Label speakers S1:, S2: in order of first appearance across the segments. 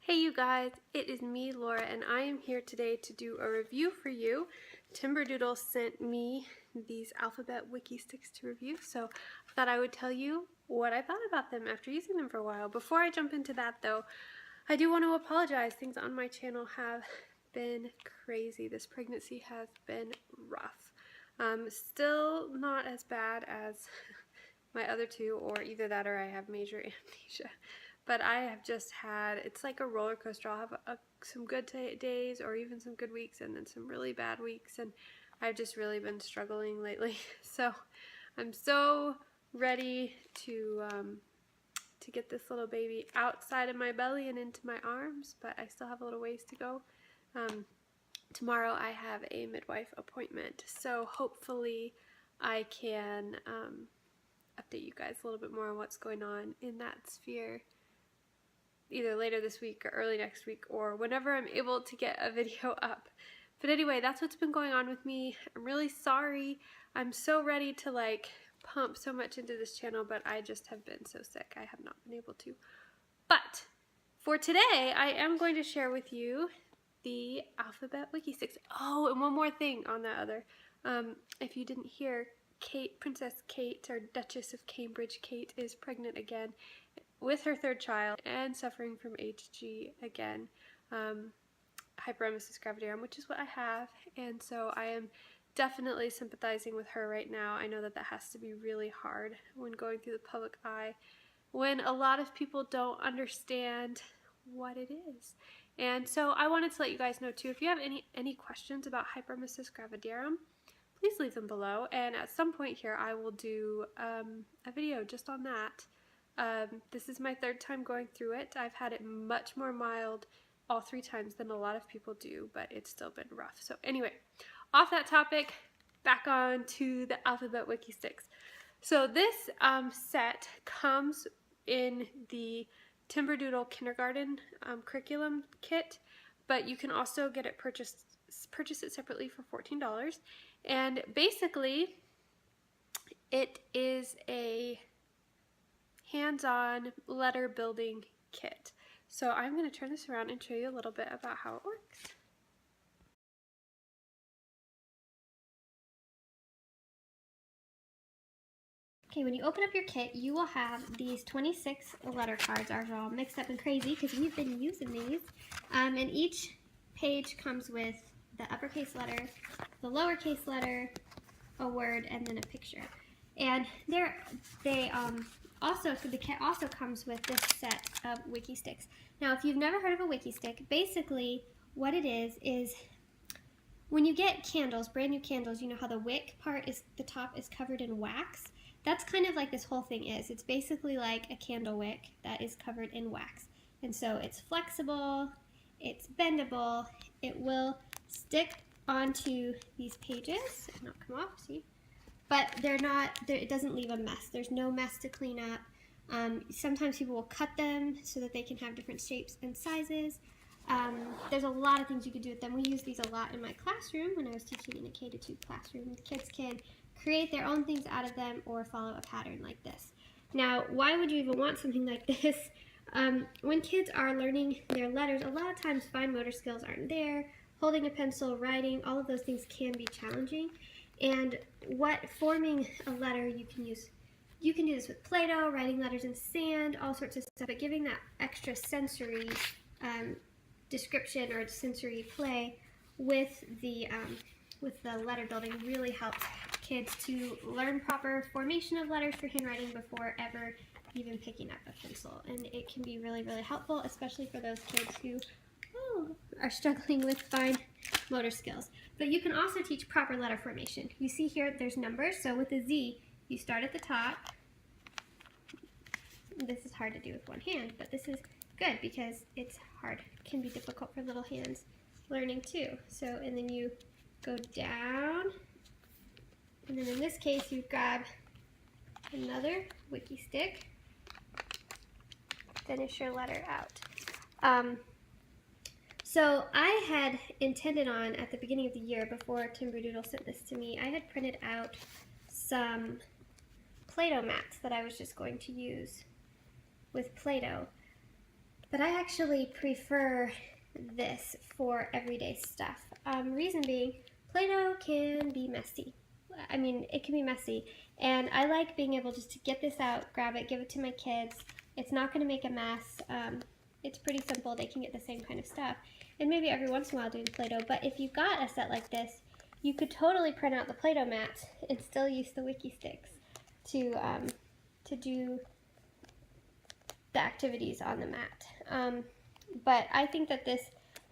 S1: Hey you guys, it is me, Laura, and I am here today to do a review for you. Timberdoodle sent me these alphabet Wikistix to review, so I thought I would tell you what I thought about them after using them for a while. Before I jump into that though, I do want to apologize. Things on my channel have been crazy. This pregnancy has been rough. Still not as bad as my other two, or either that or I have major amnesia. But I have just had, it's like a roller coaster. I'll have some good days or even some good weeks and then some really bad weeks, and I've just really been struggling lately. So I'm so ready to get this little baby outside of my belly and into my arms, but I still have a little ways to go. Tomorrow I have a midwife appointment, so hopefully I can update you guys a little bit more on what's going on in that sphere either later this week or early next week or whenever I'm able to get a video up. But anyway, that's what's been going on with me. I'm really sorry. I'm so ready to like pump so much into this channel, but I just have been so sick. I have not been able to. But for today, I am going to share with you the alphabet Wikistix. Oh, and one more thing on that other. If you didn't hear, Princess Kate, or Duchess of Cambridge Kate, is pregnant again with her third child and suffering from HG again, hyperemesis gravidarum, which is what I have, and so I am definitely sympathizing with her right now. I know that that has to be really hard when going through the public eye, when a lot of people don't understand what it is. And so I wanted to let you guys know too, if you have any questions about hyperemesis gravidarum, please leave them below, and at some point here I will do a video just on that. This is my third time going through it. I've had it much more mild all 3 times than a lot of people do, but it's still been rough. So anyway, off that topic, back on to the alphabet Wikistix. So this set comes in the Timberdoodle kindergarten curriculum kit, but you can also get it purchase it separately for $14. And basically, it is a hands-on letter building kit. So I'm going to turn this around and show you a little bit about how it works.
S2: Okay, when you open up your kit, you will have these 26 letter cards. Ours are all mixed up and crazy because we've been using these. And each page comes with the uppercase letter, the lowercase letter, a word, and then a picture. And the kit also comes with this set of Wikistix. Now, if you've never heard of a Wikistix, basically what it is when you get candles, brand new candles, you know how the wick part is, the top is covered in wax? That's kind of like this whole thing is. It's basically like a candle wick that is covered in wax. And so it's flexible, it's bendable, it will stick onto these pages and not come off, see? But it doesn't leave a mess. There's no mess to clean up. Sometimes people will cut them so that they can have different shapes and sizes. There's a lot of things you could do with them. We use these a lot in my classroom when I was teaching in a K-2 classroom. The kids can create their own things out of them or follow a pattern like this. Now, why would you even want something like this? When kids are learning their letters, a lot of times fine motor skills aren't there. Holding a pencil, writing, all of those things can be challenging. And forming a letter you can use. You can do this with Play-Doh, writing letters in sand, all sorts of stuff, but giving that extra sensory description or sensory play with the letter building really helps kids to learn proper formation of letters for handwriting before ever even picking up a pencil. And it can be really, really helpful, especially for those kids who are struggling with fine motor skills. But you can also teach proper letter formation. You see here there's numbers, so with a Z, you start at the top. This is hard to do with one hand, but this is good because it's hard. It can be difficult for little hands learning too. So, and then you go down, and then in this case you grab another Wikistix, finish your letter out. So I had intended on, at the beginning of the year, before Timberdoodle sent this to me, I had printed out some Play-Doh mats that I was just going to use with Play-Doh. But I actually prefer this for everyday stuff. Reason being, Play-Doh can be messy. I mean, it can be messy. And I like being able just to get this out, grab it, give it to my kids. It's not going to make a mess. It's pretty simple. They can get the same kind of stuff. And maybe every once in a while doing Play-Doh. But if you got a set like this, you could totally print out the Play-Doh mats and still use the Wikistix to do the activities on the mat. But I think that this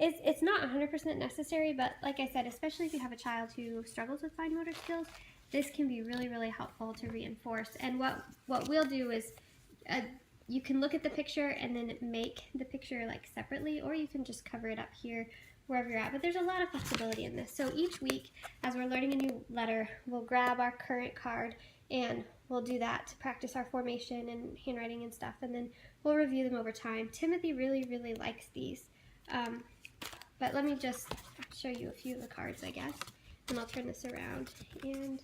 S2: it's not 100% necessary, but like I said, especially if you have a child who struggles with fine motor skills, this can be really, really helpful to reinforce. And what we'll do is you can look at the picture and then make the picture like separately, or you can just cover it up here wherever you're at. But there's a lot of flexibility in this. So each week, as we're learning a new letter, we'll grab our current card and we'll do that to practice our formation and handwriting and stuff, and then we'll review them over time. Timothy really, really likes these. But let me just show you a few of the cards, I guess. And I'll turn this around and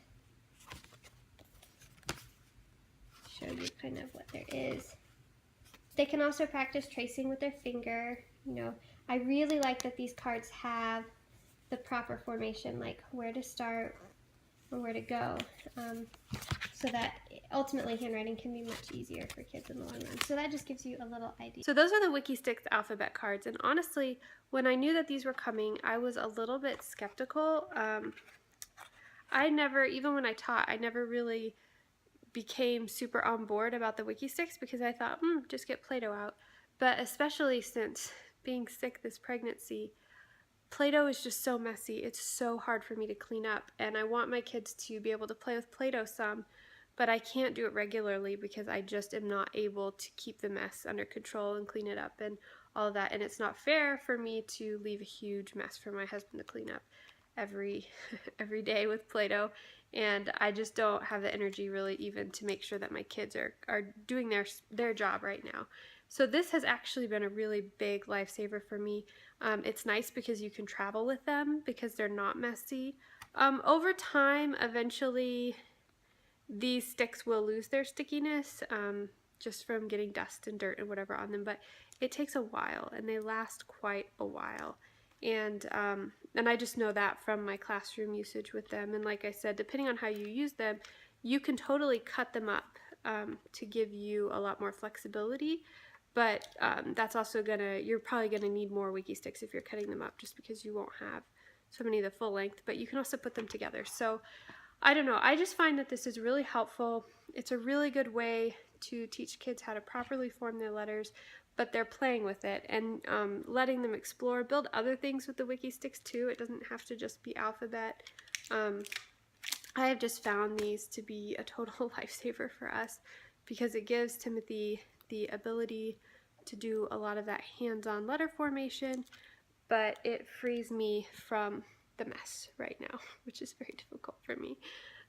S2: show you kind of what there is. They can also practice tracing with their finger. You know, I really like that these cards have the proper formation, like where to start and where to go, so that ultimately handwriting can be much easier for kids in the long run. So that just gives you a little idea.
S1: So those are the Wikistix alphabet cards, and honestly, when I knew that these were coming, I was a little bit skeptical. Even when I taught, I never really became super on board about the Wikistix because I thought, just get Play-Doh out. But especially since being sick this pregnancy, Play-Doh is just so messy. It's so hard for me to clean up, and I want my kids to be able to play with Play-Doh some, but I can't do it regularly because I just am not able to keep the mess under control and clean it up and all of that. And it's not fair for me to leave a huge mess for my husband to clean up every day with Play-Doh, and I just don't have the energy really even to make sure that my kids are doing their job right now. So this has actually been a really big lifesaver for me. It's nice because you can travel with them because they're not messy. Over time, eventually, these sticks will lose their stickiness just from getting dust and dirt and whatever on them, but it takes a while and they last quite a while. And I just know that from my classroom usage with them. And like I said, depending on how you use them, you can totally cut them up to give you a lot more flexibility. But that's also you're probably gonna need more Wikistix if you're cutting them up, just because you won't have so many of the full length, but you can also put them together. So I don't know, I just find that this is really helpful. It's a really good way to teach kids how to properly form their letters, but they're playing with it and letting them explore, build other things with the Wikistix too. It doesn't have to just be alphabet. I have just found these to be a total lifesaver for us because it gives Timothy the ability to do a lot of that hands-on letter formation, but it frees me from the mess right now, which is very difficult for me.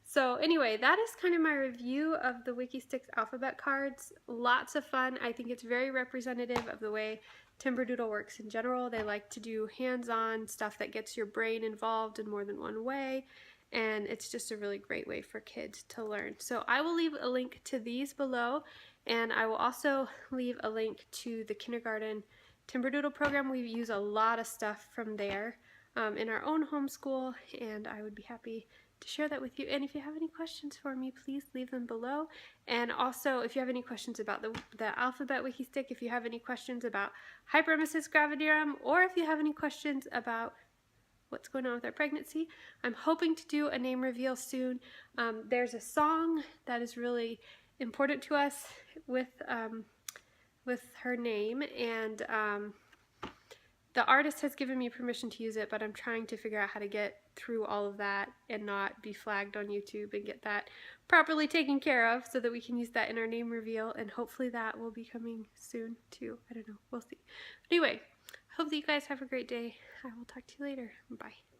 S1: So anyway, that is kind of my review of the Wikistix alphabet cards. Lots of fun. I think it's very representative of the way Timberdoodle works in general. They like to do hands-on stuff that gets your brain involved in more than one way, and it's just a really great way for kids to learn. So I will leave a link to these below, and I will also leave a link to the kindergarten Timberdoodle program. We use a lot of stuff from there in our own homeschool, and I would be happy to share that with you. And if you have any questions for me, please leave them below. And also, if you have any questions about the alphabet Wikistix, if you have any questions about hyperemesis gravidarum, or if you have any questions about what's going on with our pregnancy, I'm hoping to do a name reveal soon. There's a song that is really important to us with her name, and the artist has given me permission to use it, but I'm trying to figure out how to get through all of that and not be flagged on YouTube and get that properly taken care of so that we can use that in our name reveal, and hopefully that will be coming soon too. I don't know, we'll see. But anyway, hope that you guys have a great day. I will talk to you later. Bye.